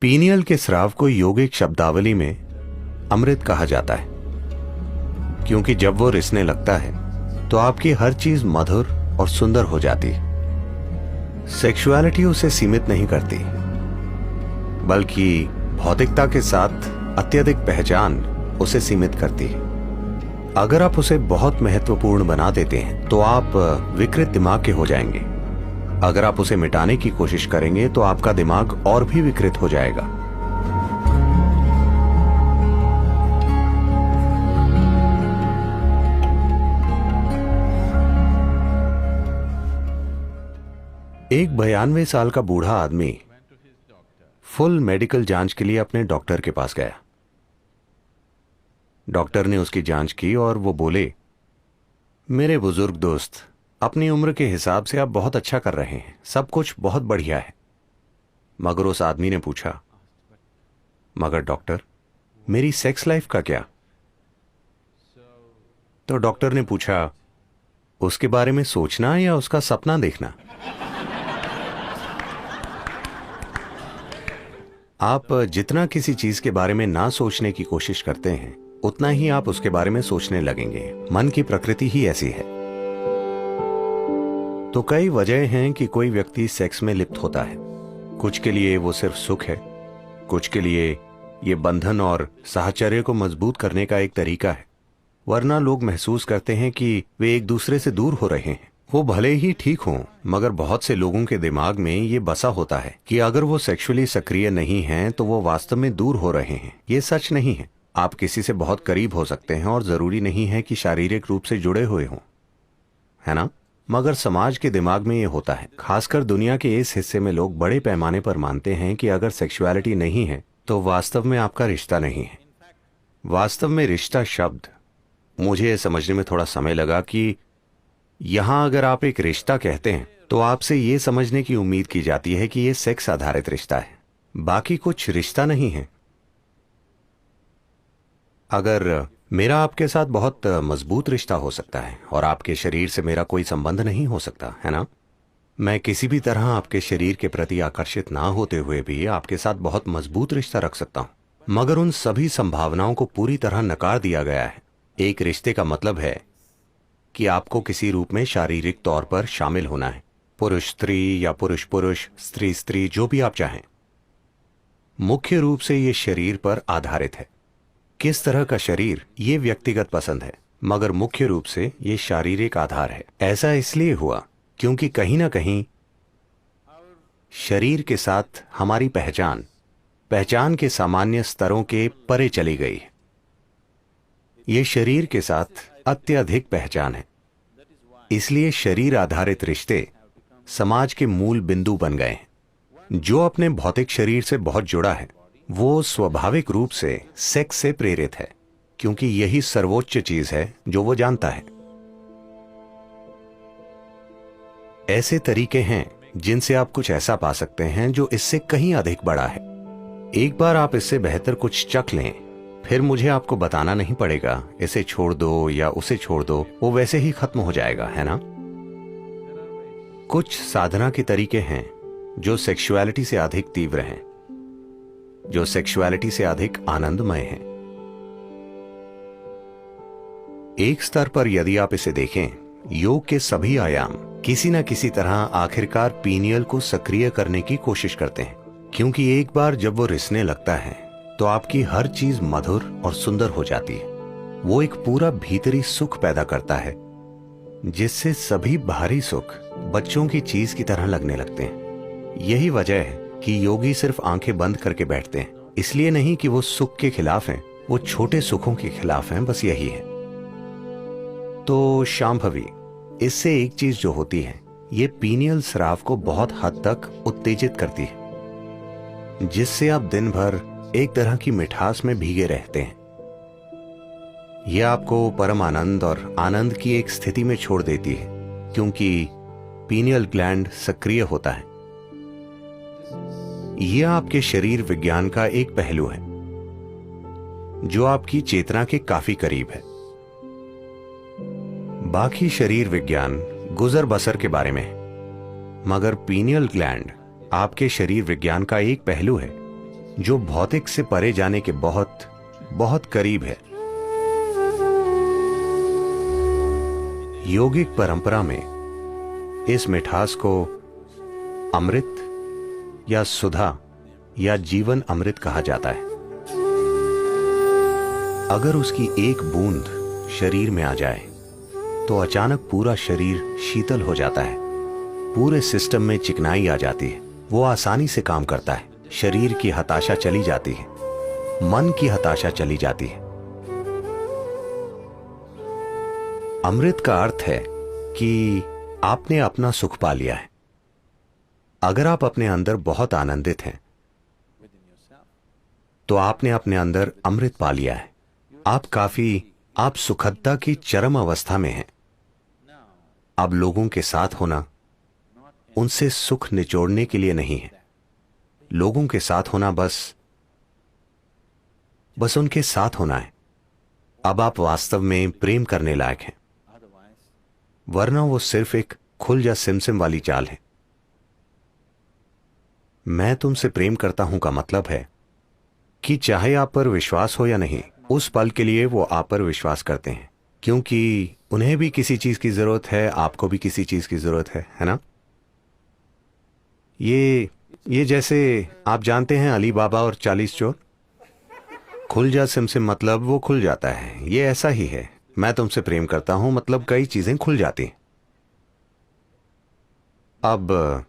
Pineal के स्राव को यौगिक शब्दावली में अमृत कहा जाता है, क्योंकि जब वो रिसने लगता है तो आपकी हर चीज मधुर और सुंदर हो जाती है। सेक्सुअलिटी उसे सीमित नहीं करती, बल्कि भौतिकता के साथ अत्यधिक पहचान उसे सीमित करती है। अगर आप उसे बहुत महत्वपूर्ण बना देते हैं तो आप विकृत दिमाग के हो जाएंगे। अगर आप उसे मिटाने की कोशिश करेंगे तो आपका दिमाग और भी विकृत हो जाएगा। एक 92 साल का बूढ़ा आदमी फुल मेडिकल जांच के लिए अपने डॉक्टर के पास गया। डॉक्टर ने उसकी जांच की और वो बोले, मेरे बुजुर्ग दोस्त, अपनी उम्र के हिसाब से आप बहुत अच्छा कर रहे हैं, सब कुछ बहुत बढ़िया है। मगर उस आदमी ने पूछा, मगर डॉक्टर, मेरी सेक्स लाइफ का क्या? तो डॉक्टर ने पूछा, उसके बारे में सोचना या उसका सपना देखना? आप जितना किसी चीज के बारे में ना सोचने की कोशिश करते हैं, उतना ही आप उसके बारे में सोचने लगेंगे। मन की प्रकृति ही ऐसी है। तो कई वजह हैं कि कोई व्यक्ति सेक्स में लिप्त होता है। कुछ के लिए वो सिर्फ सुख है, कुछ के लिए ये बंधन और साहचर्य को मजबूत करने का एक तरीका है। वरना लोग महसूस करते हैं कि वे एक दूसरे से दूर हो रहे हैं। वो भले ही ठीक हों, मगर बहुत से लोगों के दिमाग में ये बसा होता है कि अगर वो सेक्सुअली सक्रिय नहीं हैं तो वो वास्तव में दूर हो रहे हैं। ये सच नहीं है। आप किसी से बहुत करीब हो सकते हैं और जरूरी नहीं है कि शारीरिक रूप से जुड़े हुए हों, है ना? मगर समाज के दिमाग में ये होता है। खासकर दुनिया के इस हिस्से में लोग बड़े पैमाने पर मानते हैं कि अगर सेक्सुअलिटी नहीं है तो वास्तव में आपका रिश्ता नहीं है। वास्तव में रिश्ता शब्द, मुझे ये समझने में थोड़ा समय लगा कि यहां अगर आप एक रिश्ता कहते हैं तो आपसे ये समझने की उम्मीद की जाती है कि ये सेक्स आधारित रिश्ता है, बाकी कुछ रिश्ता नहीं है। अगर मेरा आपके साथ बहुत मजबूत रिश्ता हो सकता है और आपके शरीर से मेरा कोई संबंध नहीं हो सकता, है ना? मैं किसी भी तरह आपके शरीर के प्रति आकर्षित ना होते हुए भी आपके साथ बहुत मजबूत रिश्ता रख सकता हूं। मगर उन सभी संभावनाओं को पूरी तरह नकार दिया गया है। एक रिश्ते का मतलब है कि आपको किसी रूप में शारीरिक तौर पर शामिल होना है। पुरुष स्त्री या पुरुष पुरुष, स्त्री स्त्री, जो भी आप चाहें। मुख्य रूप से ये शरीर पर आधारित है। किस तरह का शरीर, ये व्यक्तिगत पसंद है, मगर मुख्य रूप से ये शारीरिक आधार है। ऐसा इसलिए हुआ क्योंकि कहीं ना कहीं शरीर के साथ हमारी पहचान के सामान्य स्तरों के परे चली गई है। ये शरीर के साथ अत्यधिक पहचान है। इसलिए शरीर आधारित रिश्ते समाज के मूल बिंदु बन गए हैं। जो अपने भौतिक शरीर से बहुत जुड़ा है वो स्वाभाविक रूप से सेक्स से प्रेरित है, क्योंकि यही सर्वोच्च चीज है जो वो जानता है। ऐसे तरीके हैं जिनसे आप कुछ ऐसा पा सकते हैं जो इससे कहीं अधिक बड़ा है। एक बार आप इससे बेहतर कुछ चख लें, फिर मुझे आपको बताना नहीं पड़ेगा इसे छोड़ दो या उसे छोड़ दो, वो वैसे ही खत्म हो जाएगा, है ना? कुछ साधना के तरीके हैं जो सेक्सुअलिटी से अधिक तीव्र हैं, जो सेक्सुअलिटी से अधिक आनंदमय हैं। एक स्तर पर यदि आप इसे देखें, योग के सभी आयाम किसी न किसी तरह आखिरकार पीनियल को सक्रिय करने की कोशिश करते हैं, क्योंकि एक बार जब वो रिसने लगता है तो आपकी हर चीज मधुर और सुंदर हो जाती है। वो एक पूरा भीतरी सुख पैदा करता है जिससे सभी बाहरी सुख बच्चों की चीज की तरह लगने लगते हैं। यही वजह है कि योगी सिर्फ आंखें बंद करके बैठते हैं। इसलिए नहीं कि वो सुख के खिलाफ हैं, वो छोटे सुखों के खिलाफ हैं, बस यही है। तो शांभवी, इससे एक चीज जो होती है, ये पीनियल स्राव को बहुत हद तक उत्तेजित करती है, जिससे आप दिन भर एक तरह की मिठास में भीगे रहते हैं। यह आपको परम आनंद और आनंद की एक स्थिति में छोड़ देती है, क्योंकि पीनियल ग्लैंड सक्रिय होता है। यह आपके शरीर विज्ञान का एक पहलू है जो आपकी चेतना के काफी करीब है। बाकी शरीर विज्ञान गुजर बसर के बारे में है, मगर पीनियल ग्लैंड आपके शरीर विज्ञान का एक पहलू है जो भौतिक से परे जाने के बहुत बहुत करीब है। योगिक परंपरा में इस मिठास को अमृत या सुधा या जीवन अमृत कहा जाता है। अगर उसकी एक बूंद शरीर में आ जाए तो अचानक पूरा शरीर शीतल हो जाता है, पूरे सिस्टम में चिकनाई आ जाती है, वो आसानी से काम करता है, शरीर की हताशा चली जाती है, मन की हताशा चली जाती है। अमृत का अर्थ है कि आपने अपना सुख पा लिया है। अगर आप अपने अंदर बहुत आनंदित हैं तो आपने अपने अंदर अमृत पा लिया है। आप सुखदता की चरम अवस्था में हैं। अब लोगों के साथ होना उनसे सुख निचोड़ने के लिए नहीं है। लोगों के साथ होना बस उनके साथ होना है। अब आप वास्तव में प्रेम करने लायक हैं, वरना वो सिर्फ एक खुल जा सिमसिम वाली चाल है। मैं तुमसे प्रेम करता हूं का मतलब है कि चाहे आप पर विश्वास हो या नहीं, उस पल के लिए वो आप पर विश्वास करते हैं, क्योंकि उन्हें भी किसी चीज की जरूरत है, आपको भी किसी चीज की जरूरत है ना? ये जैसे आप जानते हैं अली बाबा और 40 चोर। खुल जा सिमसिम मतलब वो खुल जाता है। ये ऐसा ही है। मैं तुमसे प्रेम करता हूं मतलब कई चीजें खुल जाती। अब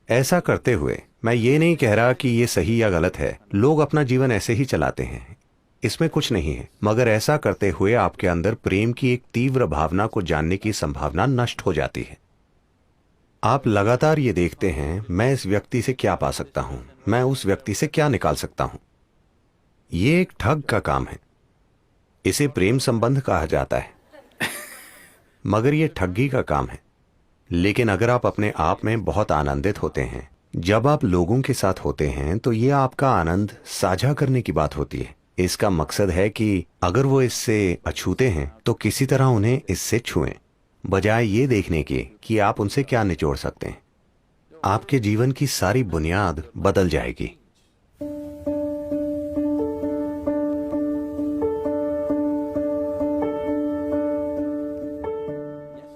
ऐसा करते हुए मैं ये नहीं कह रहा कि ये सही या गलत है। लोग अपना जीवन ऐसे ही चलाते हैं, इसमें कुछ नहीं है। मगर ऐसा करते हुए आपके अंदर प्रेम की एक तीव्र भावना को जानने की संभावना नष्ट हो जाती है। आप लगातार ये देखते हैं, मैं इस व्यक्ति से क्या पा सकता हूं, मैं उस व्यक्ति से क्या निकाल सकता हूं। ये एक ठग का काम है। इसे प्रेम संबंध कहा जाता है, मगर यह ठगी का काम है। लेकिन अगर आप अपने आप में बहुत आनंदित होते हैं, जब आप लोगों के साथ होते हैं, तो यह आपका आनंद साझा करने की बात होती है। इसका मकसद है कि अगर वो इससे अछूते हैं तो किसी तरह उन्हें इससे छुएं, बजाय ये देखने के कि आप उनसे क्या निचोड़ सकते हैं। आपके जीवन की सारी बुनियाद बदल जाएगी।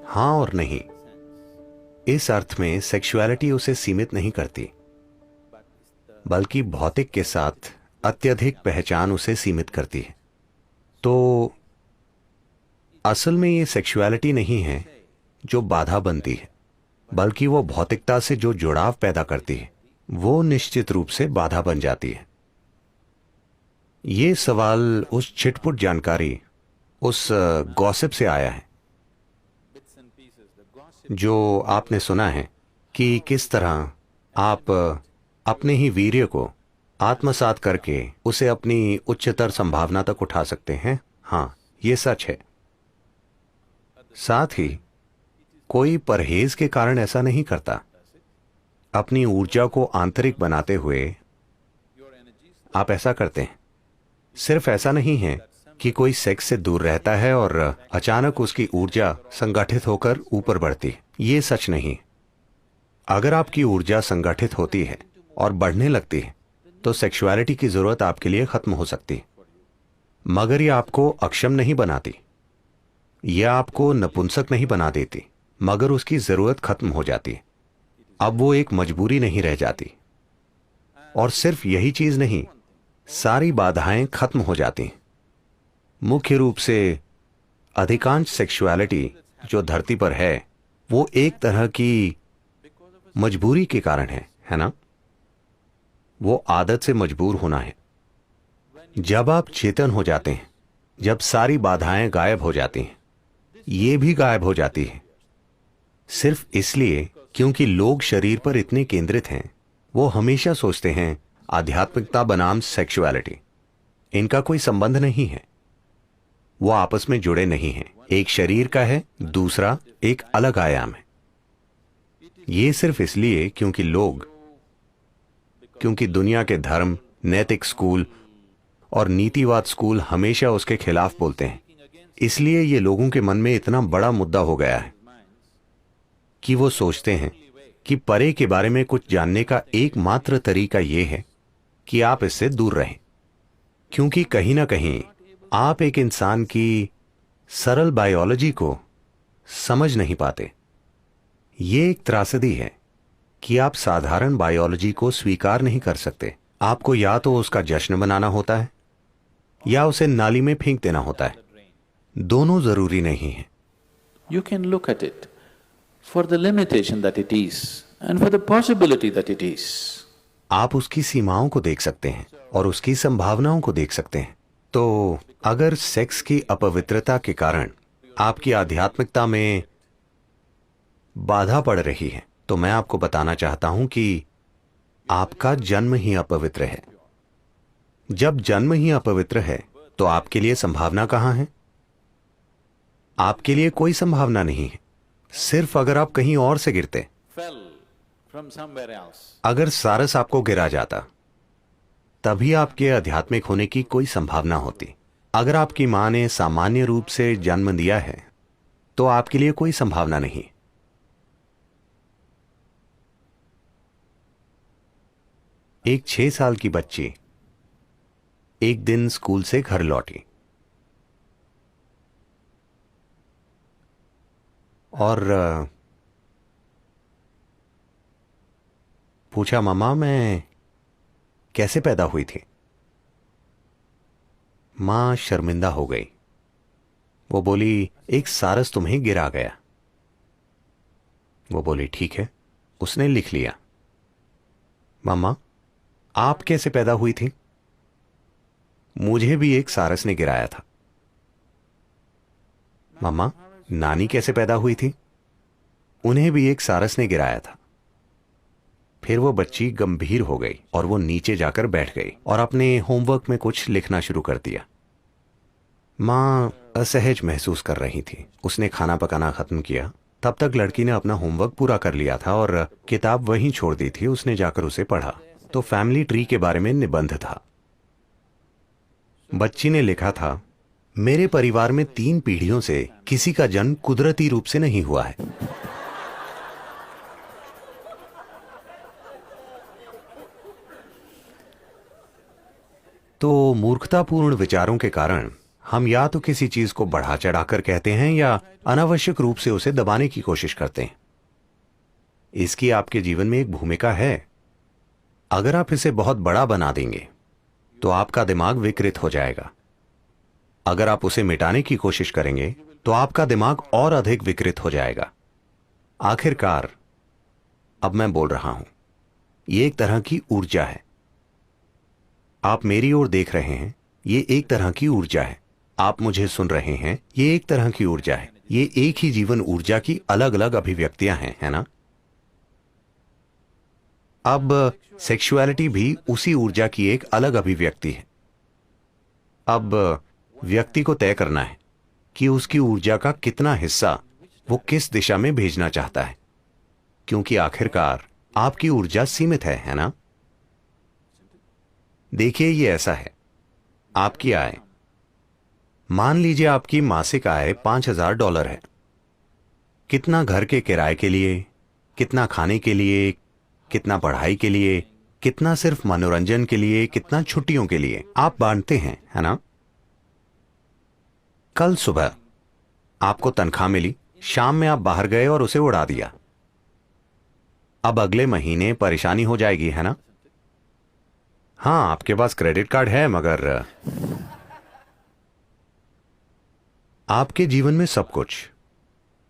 हाँ और नहीं। इस अर्थ में सेक्सुअलिटी उसे सीमित नहीं करती, बल्कि भौतिक के साथ अत्यधिक पहचान उसे सीमित करती है। तो असल में ये सेक्सुअलिटी नहीं है जो बाधा बनती है, बल्कि वो भौतिकता से जो जुड़ाव पैदा करती है, वो निश्चित रूप से बाधा बन जाती है। ये सवाल उस छिटपुट जानकारी, उस गॉसिप से आया है जो आपने सुना है कि किस तरह आप अपने ही वीर्य को आत्मसात करके उसे अपनी उच्चतर संभावना तक उठा सकते हैं। हाँ, ये सच है। साथ ही कोई परहेज के कारण ऐसा नहीं करता। अपनी ऊर्जा को आंतरिक बनाते हुए आप ऐसा करते हैं। सिर्फ ऐसा नहीं है कि कोई सेक्स से दूर रहता है और अचानक उसकी ऊर्जा संगठित होकर ऊपर बढ़ती है। ये सच नहीं। अगर आपकी ऊर्जा संगठित होती है और बढ़ने लगती है तो सेक्सुअलिटी की जरूरत आपके लिए खत्म हो सकती है। मगर यह आपको अक्षम नहीं बनाती, यह आपको नपुंसक नहीं बना देती, मगर उसकी जरूरत खत्म हो जाती है। अब वो एक मजबूरी नहीं रह जाती। और सिर्फ यही चीज नहीं, सारी बाधाएं खत्म हो जाती हैं। मुख्य रूप से अधिकांश सेक्सुअलिटी जो धरती पर है, वो एक तरह की मजबूरी के कारण है ना? वो आदत से मजबूर होना है। जब आप चेतन हो जाते हैं, जब सारी बाधाएं गायब हो जाती हैं, ये भी गायब हो जाती है। सिर्फ इसलिए क्योंकि लोग शरीर पर इतने केंद्रित हैं, वो हमेशा सोचते हैं आध्यात्मिकता बनाम सेक्सुअलिटी, इनका कोई संबंध नहीं है, वो आपस में जुड़े नहीं हैं। एक शरीर का है, दूसरा एक अलग आयाम है। ये सिर्फ इसलिए क्योंकि दुनिया के धर्म, नैतिक स्कूल और नीतिवाद स्कूल हमेशा उसके खिलाफ बोलते हैं। इसलिए ये लोगों के मन में इतना बड़ा मुद्दा हो गया है कि वो सोचते हैं कि परे के बारे में कुछ जानने का एकमात्र तरीका यह है कि आप इससे दूर रहें, क्योंकि कहीं ना कहीं आप एक इंसान की सरल बायोलॉजी को समझ नहीं पाते। ये एक त्रासदी है कि आप साधारण बायोलॉजी को स्वीकार नहीं कर सकते। आपको या तो उसका जश्न मनाना होता है या उसे नाली में फेंक देना होता है। दोनों जरूरी नहीं है। You can look at it for the limitation that it is and for the possibility that it is. आप उसकी सीमाओं को देख सकते हैं और उसकी संभावनाओं को देख सकते हैं। तो अगर सेक्स की अपवित्रता के कारण आपकी आध्यात्मिकता में बाधा पड़ रही है, तो मैं आपको बताना चाहता हूं कि आपका जन्म ही अपवित्र है। जब जन्म ही अपवित्र है तो आपके लिए संभावना कहां है? आपके लिए कोई संभावना नहीं है, सिर्फ अगर आप कहीं और से गिरते। Fell from somewhere else. अगर सारस आपको गिरा जाता तभी आपके आध्यात्मिक होने की कोई संभावना होती। अगर आपकी मां ने सामान्य रूप से जन्म दिया है तो आपके लिए कोई संभावना नहीं। एक 6 साल की बच्ची एक दिन स्कूल से घर लौटी और पूछा, मम्मा मैं कैसे पैदा हुई थी? मां शर्मिंदा हो गई। वो बोली, एक सारस तुम्हें गिरा गया। वो बोली, ठीक है, उसने लिख लिया। मम्मा आप कैसे पैदा हुई थी? मुझे भी एक सारस ने गिराया था। मम्मा नानी कैसे पैदा हुई थी? उन्हें भी एक सारस ने गिराया था। फिर वो बच्ची गंभीर हो गई और वो नीचे जाकर बैठ गई और अपने होमवर्क में कुछ लिखना शुरू कर दिया। मां असहज महसूस कर रही थी। उसने खाना पकाना खत्म किया। तब तक लड़की ने अपना होमवर्क पूरा कर लिया था और किताब वहीं छोड़ दी थी। उसने जाकर उसे पढ़ा तो फैमिली ट्री के बारे में निबंध था। बच्ची ने लिखा था, मेरे परिवार में 3 पीढ़ियों से किसी का जन्म कुदरती रूप से नहीं हुआ है। तो मूर्खतापूर्ण विचारों के कारण हम या तो किसी चीज को बढ़ा चढ़ाकर कहते हैं या अनावश्यक रूप से उसे दबाने की कोशिश करते हैं। इसकी आपके जीवन में एक भूमिका है। अगर आप इसे बहुत बड़ा बना देंगे तो आपका दिमाग विकृत हो जाएगा। अगर आप उसे मिटाने की कोशिश करेंगे तो आपका दिमाग और अधिक विकृत हो जाएगा। आखिरकार अब मैं बोल रहा हूं, यह एक तरह की ऊर्जा है। आप मेरी ओर देख रहे हैं, ये एक तरह की ऊर्जा है। आप मुझे सुन रहे हैं, ये एक तरह की ऊर्जा है। ये एक ही जीवन ऊर्जा की अलग अलग अभिव्यक्तियां हैं, है ना? अब सेक्सुअलिटी भी उसी ऊर्जा की एक अलग अभिव्यक्ति है। अब व्यक्ति को तय करना है कि उसकी ऊर्जा का कितना हिस्सा वो किस दिशा में भेजना चाहता है, क्योंकि आखिरकार आपकी ऊर्जा सीमित है ना? देखिए, ये ऐसा है, आपकी आय, मान लीजिए आपकी मासिक आय $5000 है। कितना घर के किराए के लिए, कितना खाने के लिए, कितना पढ़ाई के लिए, कितना सिर्फ मनोरंजन के लिए, कितना छुट्टियों के लिए आप बांटते हैं, है ना? कल सुबह आपको तनख्वाह मिली, शाम में आप बाहर गए और उसे उड़ा दिया। अब अगले महीने परेशानी हो जाएगी, है ना? हां, आपके पास क्रेडिट कार्ड है, मगर आपके जीवन में सब कुछ,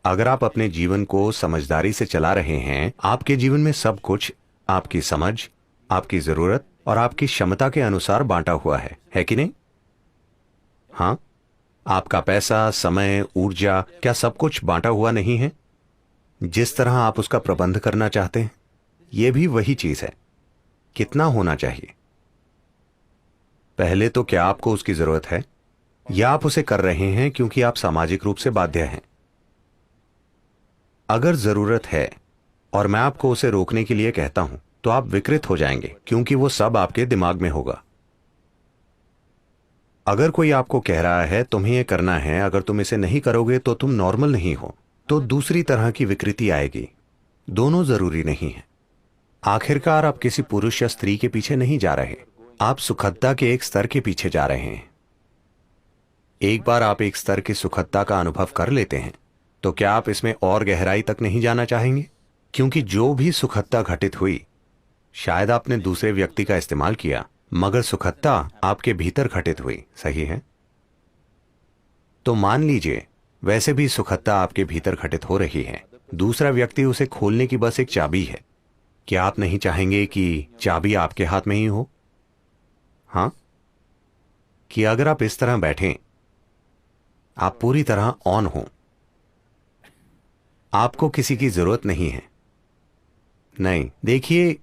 अगर आप अपने जीवन को समझदारी से चला रहे हैं, आपके जीवन में सब कुछ आपकी समझ, आपकी जरूरत और आपकी क्षमता के अनुसार बांटा हुआ है कि नहीं? हां, आपका पैसा, समय, ऊर्जा, क्या सब कुछ बांटा हुआ नहीं है? जिस तरह आप उसका प्रबंध करना चाहते हैं, यह भी वही चीज है। कितना होना चाहिए? पहले तो क्या आपको उसकी जरूरत है, या आप उसे कर रहे हैं क्योंकि आप सामाजिक रूप से बाध्य हैं? अगर जरूरत है और मैं आपको उसे रोकने के लिए कहता हूं तो आप विकृत हो जाएंगे, क्योंकि वो सब आपके दिमाग में होगा। अगर कोई आपको कह रहा है तुम्हें यह करना है, अगर तुम इसे नहीं करोगे तो तुम नॉर्मल नहीं हो, तो दूसरी तरह की विकृति आएगी। दोनों जरूरी नहीं है। आखिरकार आप किसी पुरुष या स्त्री के पीछे नहीं जा रहे, आप सुखदता के एक स्तर के पीछे जा रहे हैं। एक बार आप एक स्तर की सुखदता का अनुभव कर लेते हैं तो क्या आप इसमें और गहराई तक नहीं जाना चाहेंगे? क्योंकि जो भी सुखदता घटित हुई, शायद आपने दूसरे व्यक्ति का इस्तेमाल किया, मगर सुखदता आपके भीतर घटित हुई, सही है? तो मान लीजिए वैसे भी सुखदता आपके भीतर घटित हो रही है, दूसरा व्यक्ति उसे खोलने की बस एक चाबी है। क्या आप नहीं चाहेंगे कि चाबी आपके हाथ में ही हो? हां, कि अगर आप इस तरह बैठें, आप पूरी तरह ऑन हो, आपको किसी की जरूरत नहीं है। नहीं, देखिए,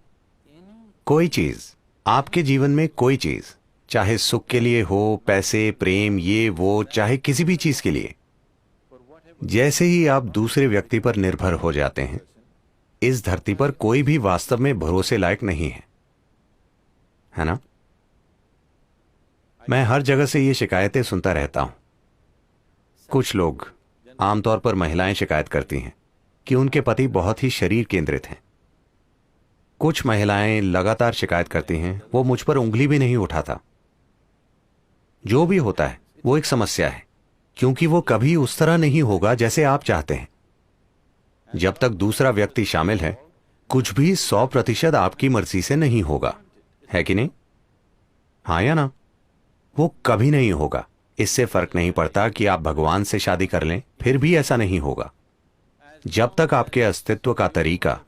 कोई चीज, आपके जीवन में कोई चीज, चाहे सुख के लिए हो, पैसे, प्रेम, ये वो, चाहे किसी भी चीज के लिए, जैसे ही आप दूसरे व्यक्ति पर निर्भर हो जाते हैं, इस धरती पर कोई भी वास्तव में भरोसे लायक नहीं है ना? मैं हर जगह से ये शिकायतें सुनता रहता हूं। कुछ लोग, आमतौर पर महिलाएं, शिकायत करती हैं कि उनके पति बहुत ही शरीर केंद्रित हैं। कुछ महिलाएं लगातार शिकायत करती हैं, वो मुझ पर उंगली भी नहीं उठाता। जो भी होता है वो एक समस्या है, क्योंकि वो कभी उस तरह नहीं होगा जैसे आप चाहते हैं। जब तक दूसरा व्यक्ति शामिल है, कुछ भी 100% आपकी मर्जी से नहीं होगा, है कि नहीं? हां या ना? वो कभी नहीं होगा। इससे फर्क नहीं पड़ता कि आप भगवान से शादी कर लें, फिर भी ऐसा नहीं होगा। जब तक आपके अस्तित्व का तरीका,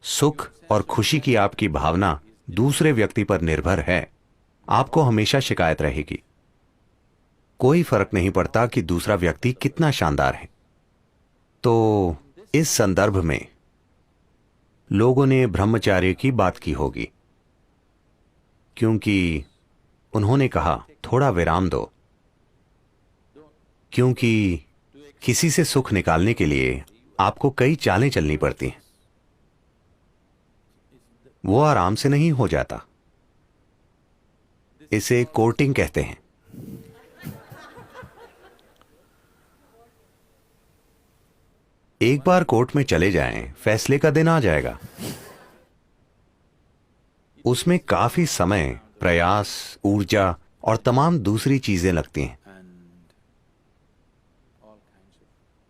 सुख और खुशी की आपकी भावना दूसरे व्यक्ति पर निर्भर है, आपको हमेशा शिकायत रहेगी। कोई फर्क नहीं पड़ता कि दूसरा व्यक्ति कितना शानदार है। तो इस संदर्भ में लोगों ने ब्रह्मचार्य की बात की होगी, क्योंकि उन्होंने कहा थोड़ा विराम दो, क्योंकि किसी से सुख निकालने के लिए आपको कई चालें चलनी पड़ती हैं। वो आराम से नहीं हो जाता। इसे कोर्टिंग कहते हैं। एक बार कोर्ट में चले जाएं, फैसले का दिन आ जाएगा। उसमें काफी समय, प्रयास, ऊर्जा और तमाम दूसरी चीजें लगती हैं।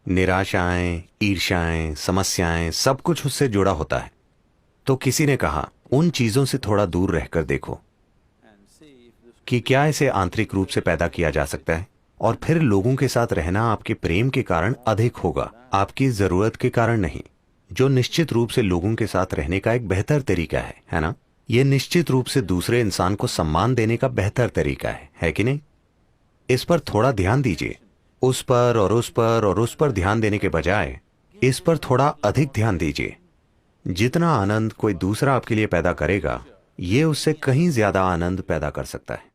निराशाएं, ईर्ष्याएं, समस्याएं, सब कुछ उससे जुड़ा होता है। तो किसी ने कहा, उन चीजों से थोड़ा दूर रहकर देखो कि क्या इसे आंतरिक रूप से पैदा किया जा सकता है, और फिर लोगों के साथ रहना आपके प्रेम के कारण अधिक होगा, आपकी जरूरत के कारण नहीं, जो निश्चित रूप से लोगों के साथ रहने का एक बेहतर तरीका है ना? यह निश्चित रूप से दूसरे इंसान को सम्मान देने का बेहतर तरीका है कि नहीं? इस पर थोड़ा ध्यान दीजिए। उस पर और उस पर और उस पर ध्यान देने के बजाय इस पर थोड़ा अधिक ध्यान दीजिए। जितना आनंद कोई दूसरा आपके लिए पैदा करेगा, ये उससे कहीं ज्यादा आनंद पैदा कर सकता है।